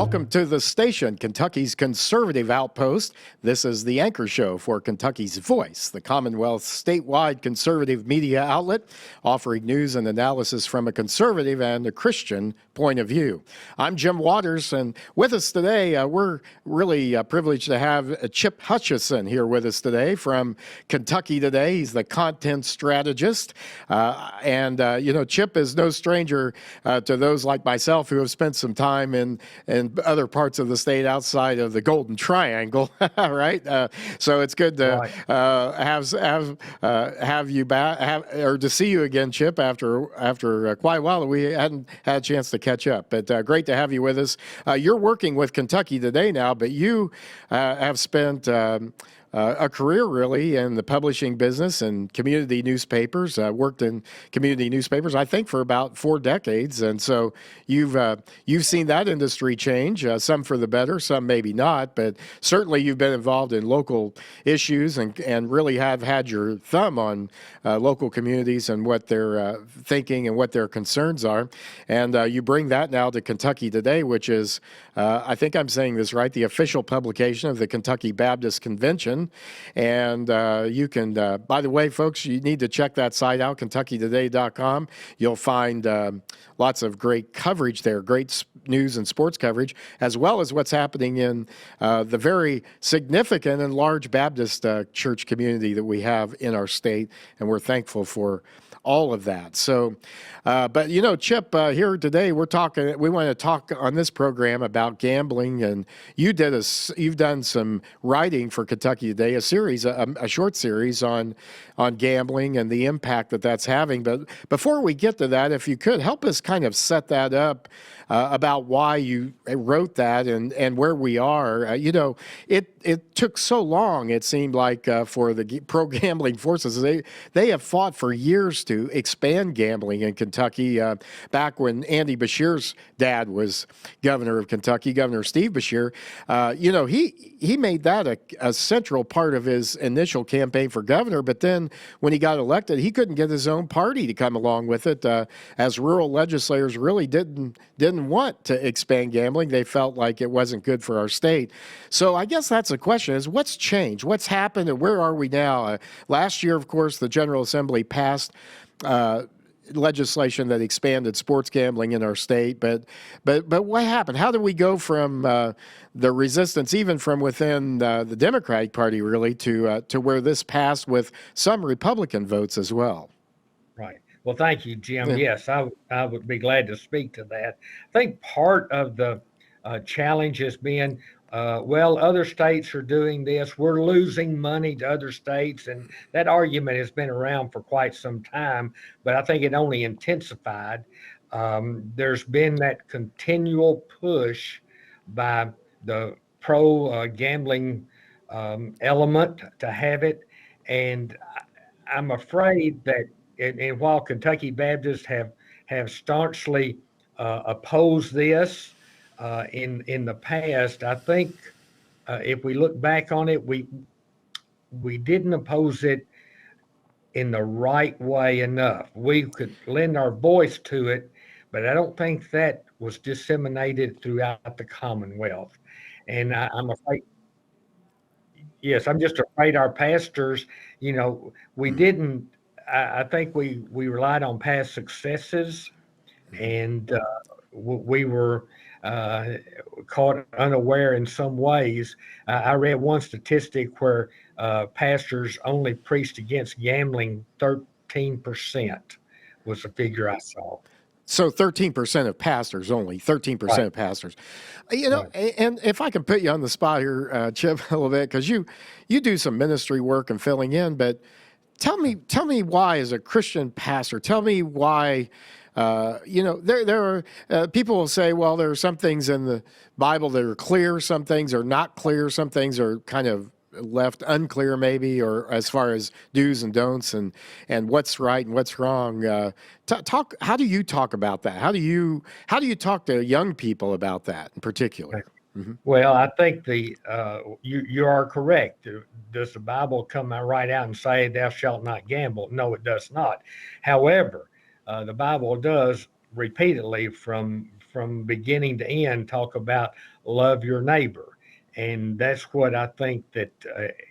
Welcome to the station, Kentucky's conservative outpost. This is the anchor show for Kentucky's Voice, the Commonwealth's statewide conservative media outlet, offering news and analysis from a conservative and a Christian point of view. I'm Jim Waters, and with us today, we're really privileged to have Chip Hutchison here with us today from Kentucky Today. He's the content strategist, Chip is no stranger to those like myself who have spent some time in other parts of the state outside of the Golden Triangle, right? So it's good to have you back, or to see you again, Chip, after quite a while. We hadn't had a chance to catch up, but great to have you with us. You're working with Kentucky Today now, but you have spent a career really in the publishing business and community newspapers. Worked in community newspapers, I think, for about 4 decades, and so you've seen that industry change. Some for the better, some maybe not, but certainly you've been involved in local issues and really have had your thumb on local communities and what they're thinking and what their concerns are. And you bring that now to Kentucky Today, which is, I think I'm saying this right, the official publication of the Kentucky Baptist Convention. And you can, by the way, folks, you need to check that site out, KentuckyToday.com. You'll find lots of great coverage there, great news and sports coverage, as well as what's happening in the very significant and large Baptist church community that we have in our state. And we're thankful for all of that. So, but Chip, here today we want to talk on this program about gambling, and you've done some writing for Kentucky Today, a short series on gambling and the impact that that's having. But before we get to that, if you could help us kind of set that up about why you wrote that and where we are. It took so long, it seemed like, for the pro-gambling forces. They have fought for years to expand gambling in Kentucky. Back when Andy Beshear's dad was governor of Kentucky, Governor Steve Beshear, he made that a central part of his initial campaign for governor. But then when he got elected, he couldn't get his own party to come along with it, as rural legislators really didn't want to expand gambling. They felt like it wasn't good for our state. So I guess that's the question, is what's changed? What's happened, and where are we now? Last year, of course, the General Assembly passed legislation that expanded sports gambling in our state. But what happened? How did we go from the resistance, even from within the Democratic Party, really, to where this passed with some Republican votes as well? Right. Well, thank you, Jim. Yeah. Yes, I would be glad to speak to that. I think part of the challenge has been, other states are doing this. We're losing money to other states. And that argument has been around for quite some time, but I think it only intensified. There's been that continual push by the pro-gambling element to have it. And I'm afraid that, and while Kentucky Baptists have staunchly opposed this in the past, I think if we look back on it, we didn't oppose it in the right way enough. We could lend our voice to it, but I don't think that was disseminated throughout the Commonwealth. And I'm afraid, yes, I'm just afraid our pastors, we didn't. I think we relied on past successes, and we were caught unaware in some ways. I read one statistic where pastors only preached against gambling 13% was the figure I saw. So 13% of pastors, only 13% Right. of pastors. And if I can put you on the spot here, Chip, a little bit, because you do some ministry work and filling in, but tell me why, as a Christian pastor, tell me why. There are people will say, well, there are some things in the Bible that are clear, some things are not clear, some things are kind of left unclear, maybe, or as far as do's and don'ts and what's right and what's wrong. How do you talk about that? How do you talk to young people about that in particular? Mm-hmm. Well, I think you are correct. Does the Bible come right out and say, "Thou shalt not gamble"? No, it does not. However, the Bible does repeatedly, from beginning to end, talk about love your neighbor. And that's what I think that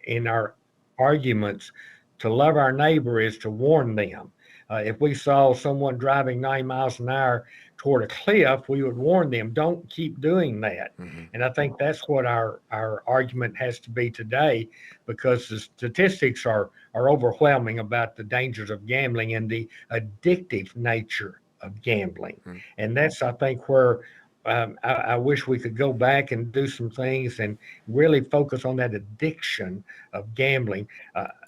in our arguments, to love our neighbor is to warn them. If we saw someone driving 90 miles an hour toward a cliff, we would warn them, don't keep doing that. Hmm. And I think that's what our argument has to be today, because the statistics are overwhelming about the dangers of gambling and the addictive nature of gambling. Hmm. And that's, I think, where I wish we could go back and do some things and really focus on that addiction of gambling.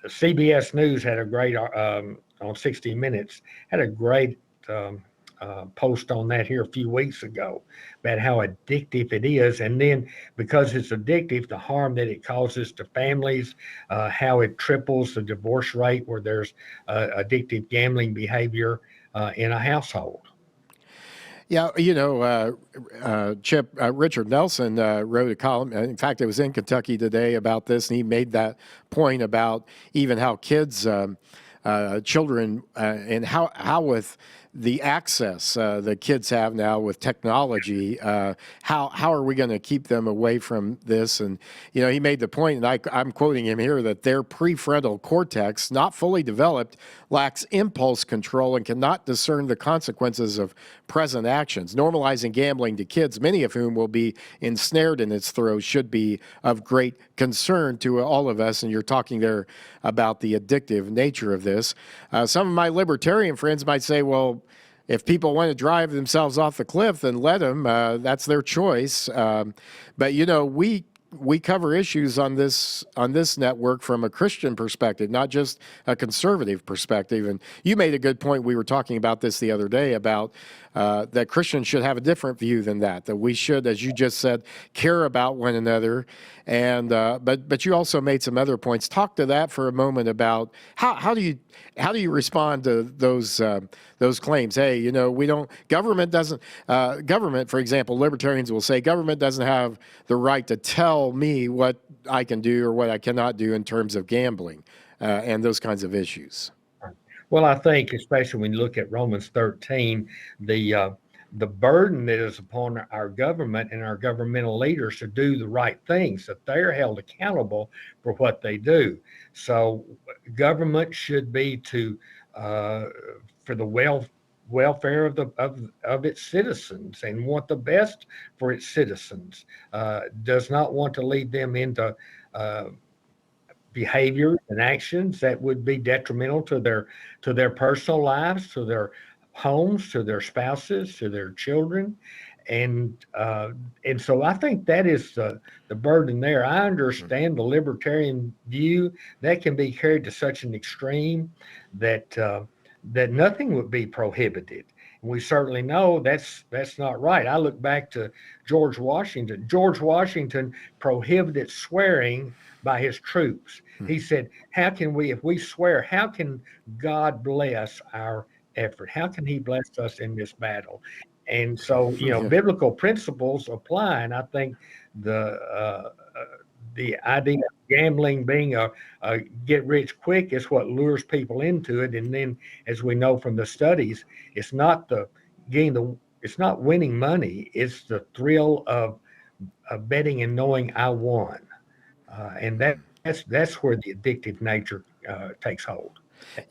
CBS News had a great on 60 Minutes had a great post on that here a few weeks ago about how addictive it is, and then because it's addictive, the harm that it causes to families, how it triples the divorce rate where there's addictive gambling behavior in a household. Yeah, Chip, Richard Nelson wrote a column. In fact, it was in Kentucky Today about this, and he made that point about even how kids, children, and how with the access the kids have now with technology, how are we going to keep them away from this? And he made the point, and I'm quoting him here, that their prefrontal cortex, not fully developed, lacks impulse control and cannot discern the consequences of present actions. Normalizing gambling to kids, many of whom will be ensnared in its throes, should be of great concern to all of us. And you're talking there about the addictive nature of this. Some of my libertarian friends might say, well, if people want to drive themselves off the cliff, then let them. That's their choice. But we cover issues on this network from a Christian perspective, not just a conservative perspective. And you made a good point. We were talking about this the other day about that Christians should have a different view than that. That we should, as you just said, care about one another. And but you also made some other points. Talk to that for a moment about how do you respond to those claims? Hey, we don't. Government doesn't. Government, for example, libertarians will say government doesn't have the right to tell me what I can do or what I cannot do in terms of gambling and those kinds of issues. Well, I think, especially when you look at Romans 13, the burden that is upon our government and our governmental leaders to do the right things, that they're held accountable for what they do. So government should be for the welfare of its citizens and want the best for its citizens. Does not want to lead them into behaviors and actions that would be detrimental to their personal lives, to their homes, to their spouses, to their children. And so I think that is the burden there. I understand the libertarian view that can be carried to such an extreme that nothing would be prohibited. And we certainly know that's not right. I look back to George Washington. George Washington prohibited swearing by his troops. He said, if we swear, how can God bless our effort? How can he bless us in this battle? And so, biblical principles apply. And I think the idea of gambling being a get rich quick is what lures people into it. And then, as we know from the studies, it's not it's not winning money. It's the thrill of betting and knowing I won. And that's where the addictive nature takes hold.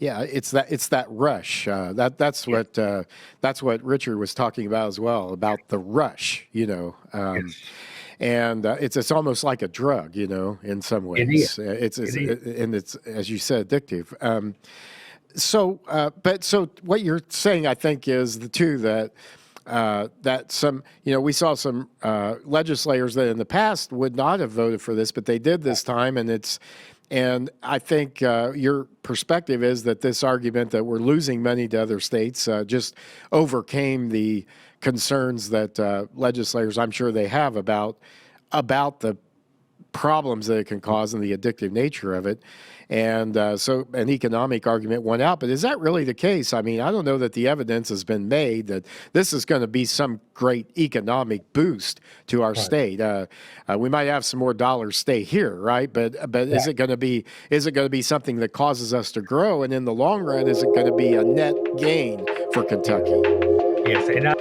Yeah, it's that rush. That's what Richard was talking about as well, about the rush. Yes. And it's almost like a drug, in some ways. It is. And it's, as you said, addictive. So what you're saying, I think, is that some, we saw some legislators that in the past would not have voted for this, but they did this time, and I think your perspective is that this argument that we're losing money to other states just overcame the concerns that legislators, I'm sure they have about the problems that it can cause and the addictive nature of it. And so an economic argument won out. But is that really the case? I mean, I don't know that the evidence has been made that this is going to be some great economic boost to our state. We might have some more dollars stay here, right? But is it going to be something that causes us to grow? And in the long run, is it going to be a net gain for Kentucky? Yes, and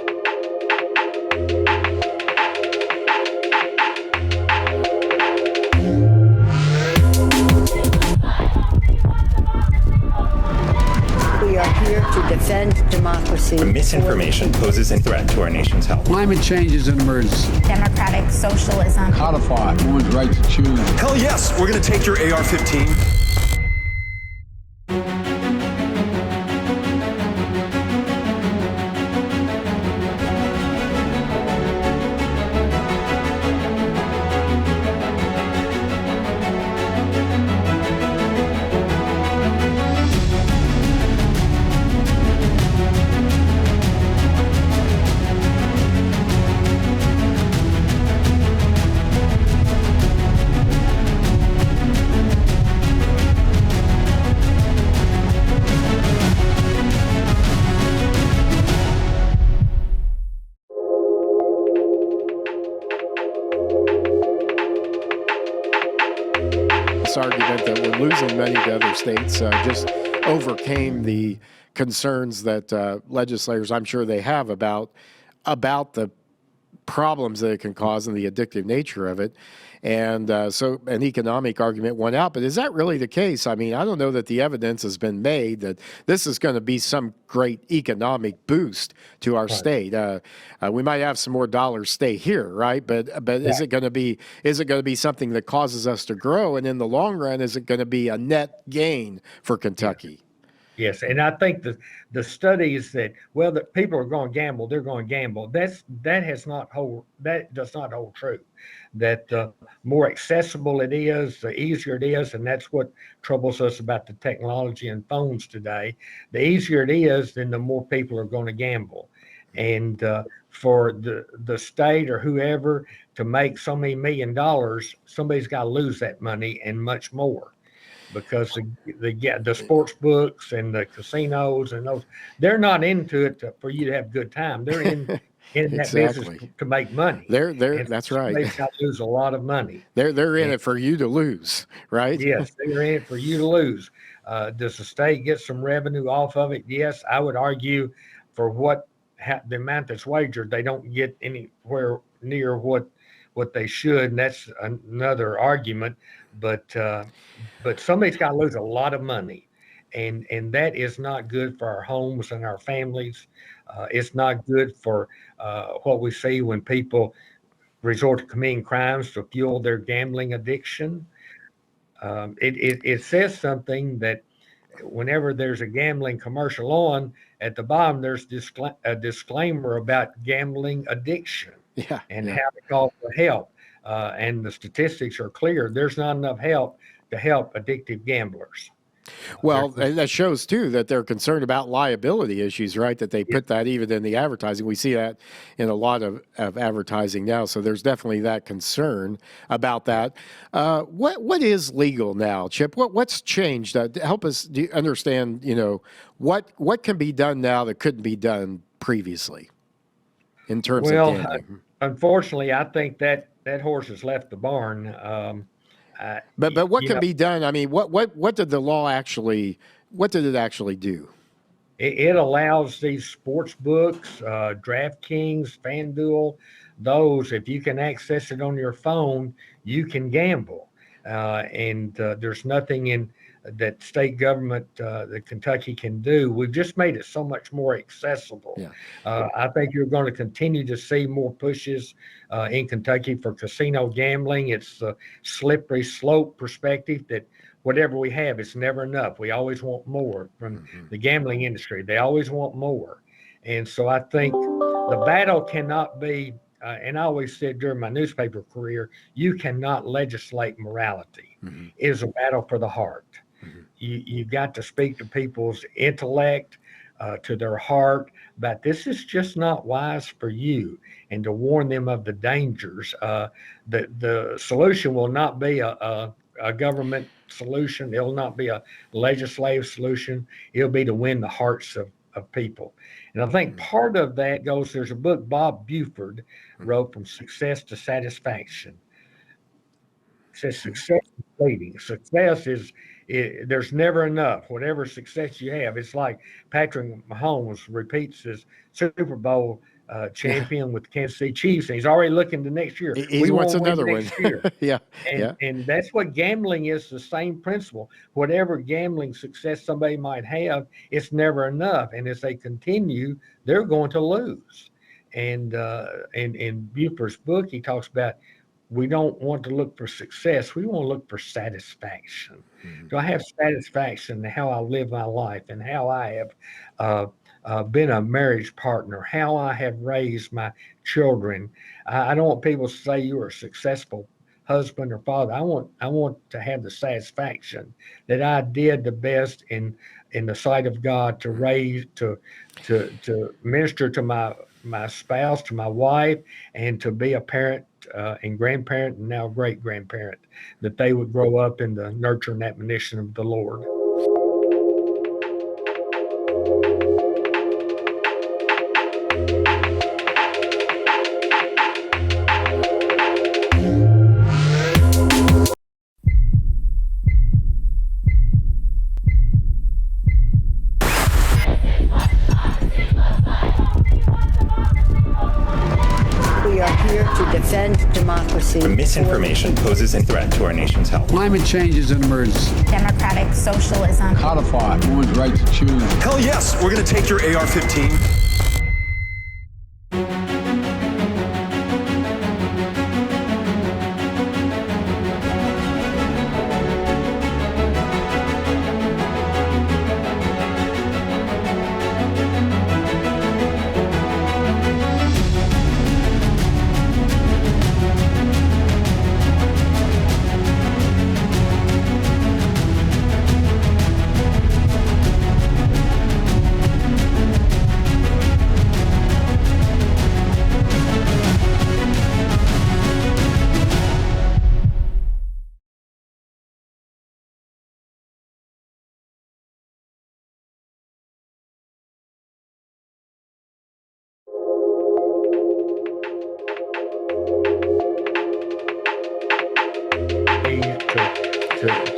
defend democracy. Misinformation poses a threat to our nation's health. Climate change is an emergency. Democratic socialism. Codify one's right to choose. Hell yes, we're going to take your AR-15. This argument that we're losing money to other states just overcame the concerns that legislators, I'm sure they have about the problems that it can cause and the addictive nature of it. And so an economic argument won out. But is that really the case? I mean, I don't know that the evidence has been made that this is going to be some great economic boost to our state. We might have some more dollars stay here, right? But is it going to be something that causes us to grow? And in the long run, is it going to be a net gain for Kentucky? Yes, and I think the studies that that people are going to gamble, they're going to gamble. That does not hold true. That the more accessible it is, the easier it is, and that's what troubles us about the technology and phones today. The easier it is, then the more people are going to gamble, and for the state or whoever to make so many $1 million, somebody's got to lose that money and much more. Because the sports books and the casinos and those, they're not into it for you to have a good time. They're in that Exactly. business to make money. That's right. They've got to lose a lot of money. They're in it for you to lose, right? Yes, they're in it for you to lose. Does the state get some revenue off of it? Yes, I would argue for the amount that's wagered, they don't get anywhere near what they should, and that's another argument. But somebody's got to lose a lot of money, and that is not good for our homes and our families. It's not good for what we see when people resort to committing crimes to fuel their gambling addiction. It says something that whenever there's a gambling commercial on, at the bottom there's a disclaimer about gambling addiction and how to call for help. And the statistics are clear. There's not enough help to help addictive gamblers. Well, and that shows, too, that they're concerned about liability issues, right? That they put that even in the advertising. We see that in a lot of advertising now. So there's definitely that concern about that. What is legal now, Chip? What's changed? Help us understand, what can be done now that couldn't be done previously in terms of gambling? Unfortunately, I think that horse has left the barn. But what can be done? I mean, what did the law actually? What did it actually do? It allows these sports books, DraftKings, FanDuel, those, if you can access it on your phone, you can gamble. And there's nothing in that state government that Kentucky can do. We've just made it so much more accessible. I think you're going to continue to see more pushes in Kentucky for casino gambling. It's the slippery slope perspective that whatever we have, it's never enough. We always want more from the gambling industry. They always want more. And so I think the battle cannot be, and I always said during my newspaper career, you cannot legislate morality. It is a battle for the heart. You've got to speak to people's intellect, to their heart, but this is just not wise for you, and to warn them of the dangers. The solution will not be a government solution. It'll not be a legislative solution. It'll be to win the hearts of people. And I think part of that goes, there's a book Bob Buford wrote, From Success to Satisfaction. It says success is fleeting. Success is, there's never enough. Whatever success you have, it's like Patrick Mahomes repeats his Super Bowl champion with the Kansas City Chiefs, and he's already looking to next year. He We wants wanna win another one. next year. Yeah, And yeah. and that's what gambling is, the same principle. Whatever gambling success somebody might have, it's never enough. And as they continue, they're going to lose. And in Buford's book, he talks about we don't want to look for success. We want to look for satisfaction. Do I have satisfaction in how I live my life and how I have been a marriage partner, how I have raised my children? I don't want people to say you are a successful husband or father. I want to have the satisfaction that I did the best in the sight of God to raise to minister to my spouse, to my wife, and to be a parent and grandparent and now great grandparent, that they would grow up in the nurture and admonition of the Lord. We are here to defend democracy. Misinformation poses a threat to our nation's health. Climate change is an emergency. Democratic socialism. Codify women's right to choose. Hell yes, we're going to take your AR 15.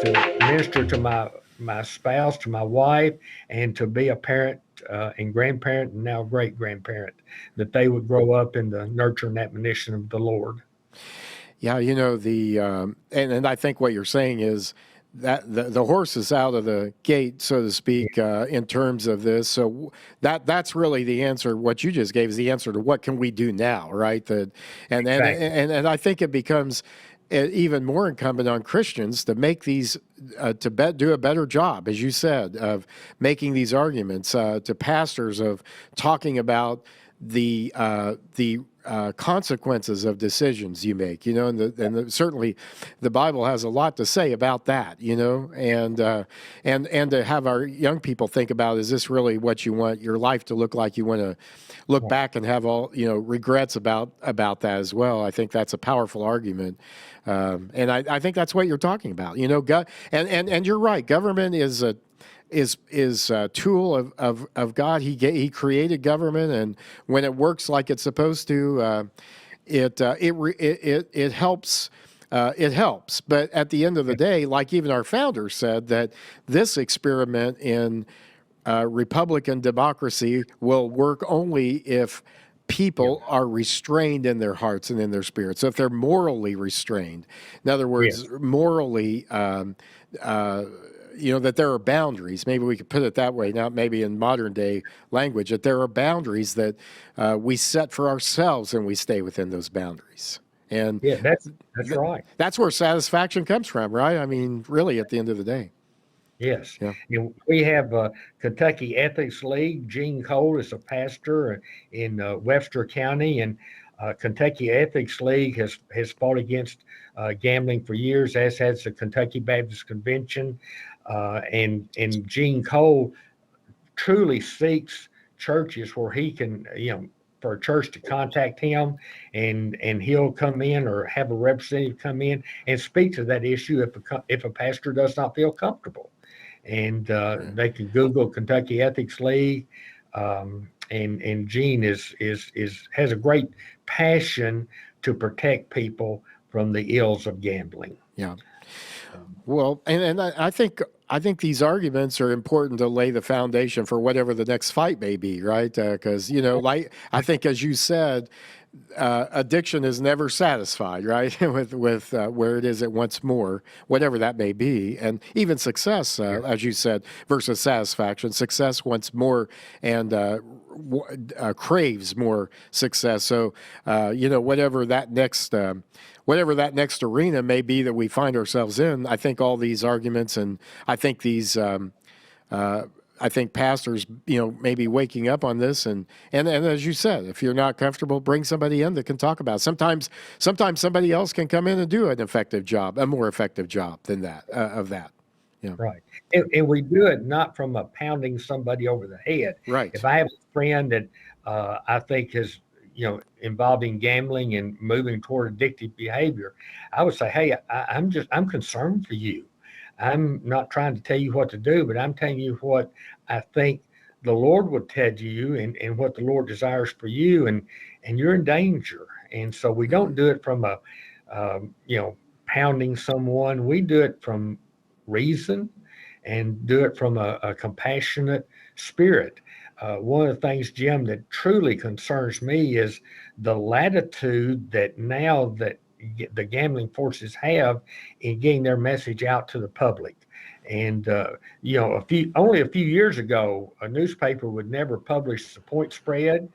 To minister to my spouse, to my wife, and to be a parent and grandparent and now great grandparent, that they would grow up in the nurture and admonition of the Lord. Yeah, you know, and I think what you're saying is that the horse is out of the gate, so to speak, in terms of this. So that's really the answer. What you just gave is the answer to what can we do now, right? And I think it becomes even more incumbent on Christians to make these do a better job, as you said, of making these arguments, to pastors of talking about the consequences of decisions you make, and certainly the Bible has a lot to say about that, and to have our young people think about, is this really what you want your life to look like? You want to look back and have all, regrets about that as well. I think that's a powerful argument. And I think that's what you're talking about, and you're right. Government is a tool of God. He created government, and when it works like it's supposed to, it helps. It helps, but at the end of the day, like even our founders said, that this experiment in Republican democracy will work only if people are restrained in their hearts and in their spirits. So if they're morally restrained, in other words, morally, that there are boundaries. Maybe we could put it that way. Now, maybe in modern day language, that there are boundaries that we set for ourselves, and we stay within those boundaries. And yeah, that's right. That's where satisfaction comes from, right? I mean, really, at the end of the day. Yes. Yeah. We have Kentucky Ethics League. Gene Cole is a pastor in Webster County, and Kentucky Ethics League has fought against gambling for years, as has the Kentucky Baptist Convention. And Gene Cole truly seeks churches where he can, for a church to contact him, and he'll come in or have a representative come in and speak to that issue if a pastor does not feel comfortable. And they can Google Kentucky Ethics League, and Gene has a great passion to protect people from the ills of gambling. Yeah. Well, and I think I think these arguments are important to lay the foundation for whatever the next fight may be, right? Because like I think, as you said, addiction is never satisfied, right? with where it is, it wants more, whatever that may be, and even success, as you said, versus satisfaction. Success wants more and craves more success. So, whatever that next. Whatever that next arena may be that we find ourselves in, I think all these arguments and I think these, I think pastors, maybe waking up on this and as you said, if you're not comfortable, bring somebody in that can talk about it. Sometimes somebody else can come in and do an effective job, a more effective job than that, of that. Yeah. Right. And we do it not from a pounding somebody over the head. Right. If I have a friend that I think is, involved in gambling and moving toward addictive behavior, I would say, hey, I'm concerned for you. I'm not trying to tell you what to do, but I'm telling you what I think the Lord would tell you and what the Lord desires for you. And you're in danger. And so we don't do it from a, pounding someone. We do it from reason and do it from a compassionate spirit. One of the things, Jim, that truly concerns me is the latitude that now that the gambling forces have in getting their message out to the public. And, only a few years ago, a newspaper would never publish the point spread.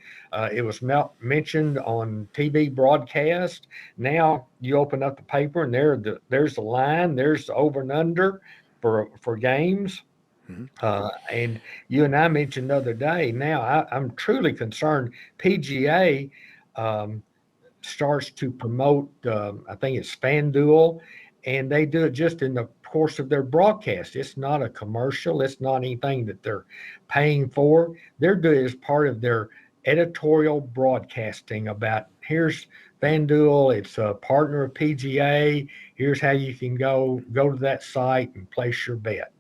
It was mentioned on TV broadcast. Now you open up the paper and there's the line, there's the over and under for games. And you and I mentioned the other day, now I'm truly concerned. PGA starts to promote, I think it's FanDuel, and they do it just in the course of their broadcast. It's not a commercial. It's not anything that they're paying for. They're doing it as part of their editorial broadcasting about here's FanDuel. It's a partner of PGA. Here's how you can go to that site and place your bet.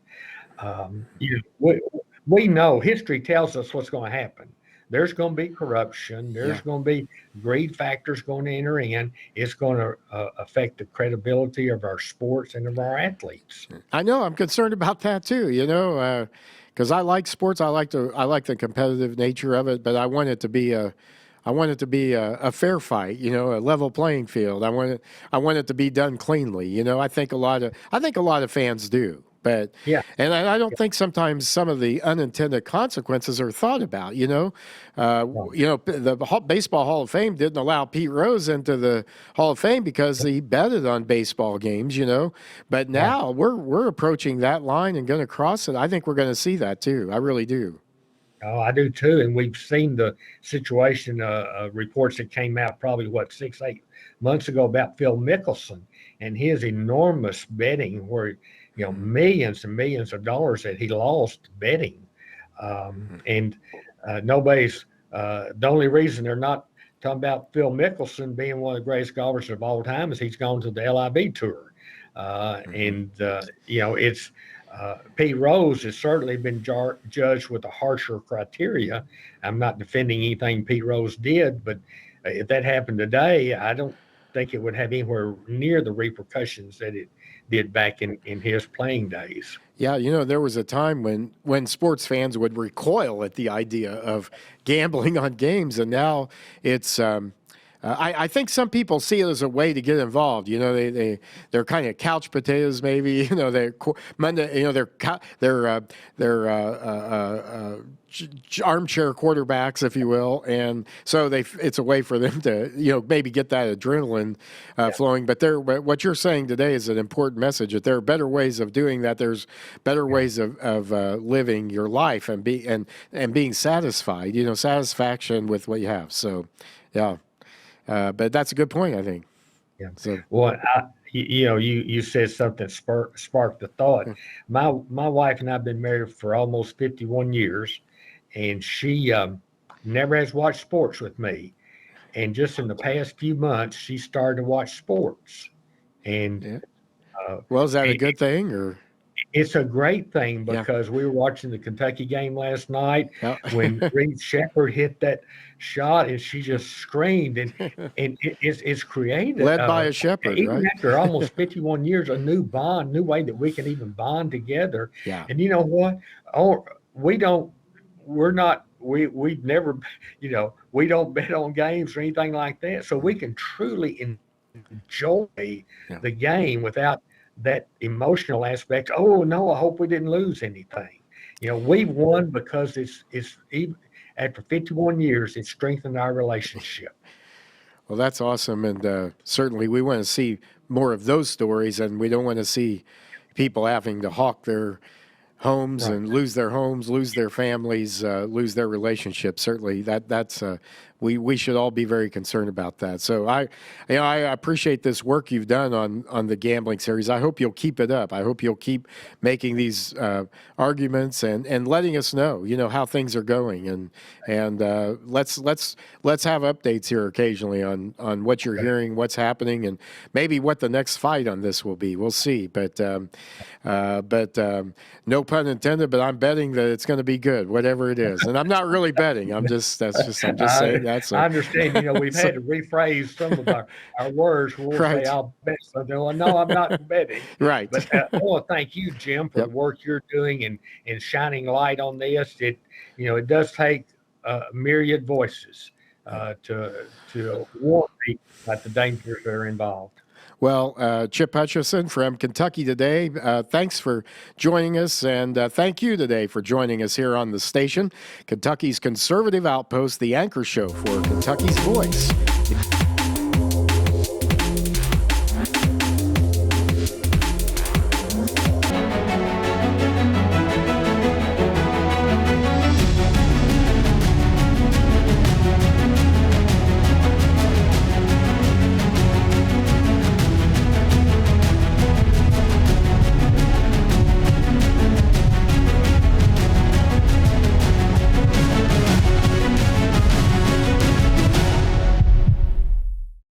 We know history tells us what's going to happen. There's going to be corruption. There's going to be greed factors going to enter in. It's going to affect the credibility of our sports and of our athletes. I know. I'm concerned about that too. Because I like sports. I like the competitive nature of it, but I want it to be a fair fight, a level playing field. I want it to be done cleanly. I think a lot of fans do. But and I don't think sometimes some of the unintended consequences are thought about. The Baseball Hall of Fame didn't allow Pete Rose into the Hall of Fame because he betted on baseball games. But now we're approaching that line and going to cross it. I think we're going to see that too. I really do. Oh, I do too. And we've seen the situation, reports that came out probably 6-8 months ago about Phil Mickelson and his enormous betting where, millions and millions of dollars that he lost betting. And nobody's, the only reason they're not talking about Phil Mickelson being one of the greatest golfers of all time is he's gone to the LIV tour. It's, Pete Rose has certainly been judged with a harsher criteria. I'm not defending anything Pete Rose did, but if that happened today, I don't think it would have anywhere near the repercussions that it did back in his playing days. Yeah, there was a time when sports fans would recoil at the idea of gambling on games, and now it's I think some people see it as a way to get involved. They're kind of couch potatoes, maybe. They're Monday. They're armchair quarterbacks, if you will, and so it's a way for them to maybe get that adrenaline flowing. But what you're saying today is an important message that there are better ways of doing that. There's better ways of living your life and being satisfied. Satisfaction with what you have. So, yeah. But that's a good point, I think. Yeah. So, well, you said something sparked the thought. My wife and I have been married for almost 51 years, and she never has watched sports with me. And just in the past few months, she started to watch sports. And well, is that a good thing, or? It's a great thing Yeah. because we were watching the Kentucky game last night Yeah. when Reed Shepherd hit that shot and she just screamed and it's created Led by a shepherd, even right? after almost 51 years, a new bond, new way that we can even bond together. Yeah. And you know what? Oh, we've never, we don't bet on games or anything like that. So we can truly enjoy the game without that emotional aspect. Oh no, I hope we didn't lose anything. We won because it's even after 51 years, it strengthened our relationship. Well, that's awesome. And certainly we want to see more of those stories, and we don't want to see people having to hawk their homes and lose their homes, lose their families, lose their relationships. Certainly that's we should all be very concerned about that. So I appreciate this work you've done on the gambling series. I hope you'll keep it up. I hope you'll keep making these arguments and letting us know, how things are going, and let's have updates here occasionally on what you're hearing, what's happening, and maybe what the next fight on this will be. We'll see, but no pun intended. But I'm betting that it's going to be good, whatever it is. And I'm not really betting. I'm just saying that's. I understand. We've had to rephrase some of our words. We'll Right. say, "I'll bet something." Well, no, I'm not betting. Right. But I want to thank you, Jim, for the work you're doing and shining light on this. It does take myriad voices to warn people about the dangers that are involved. Well, Chip Hutchison from Kentucky Today, thanks for joining us, and thank you today for joining us here on the station, Kentucky's conservative outpost, the anchor show for Kentucky's Voice.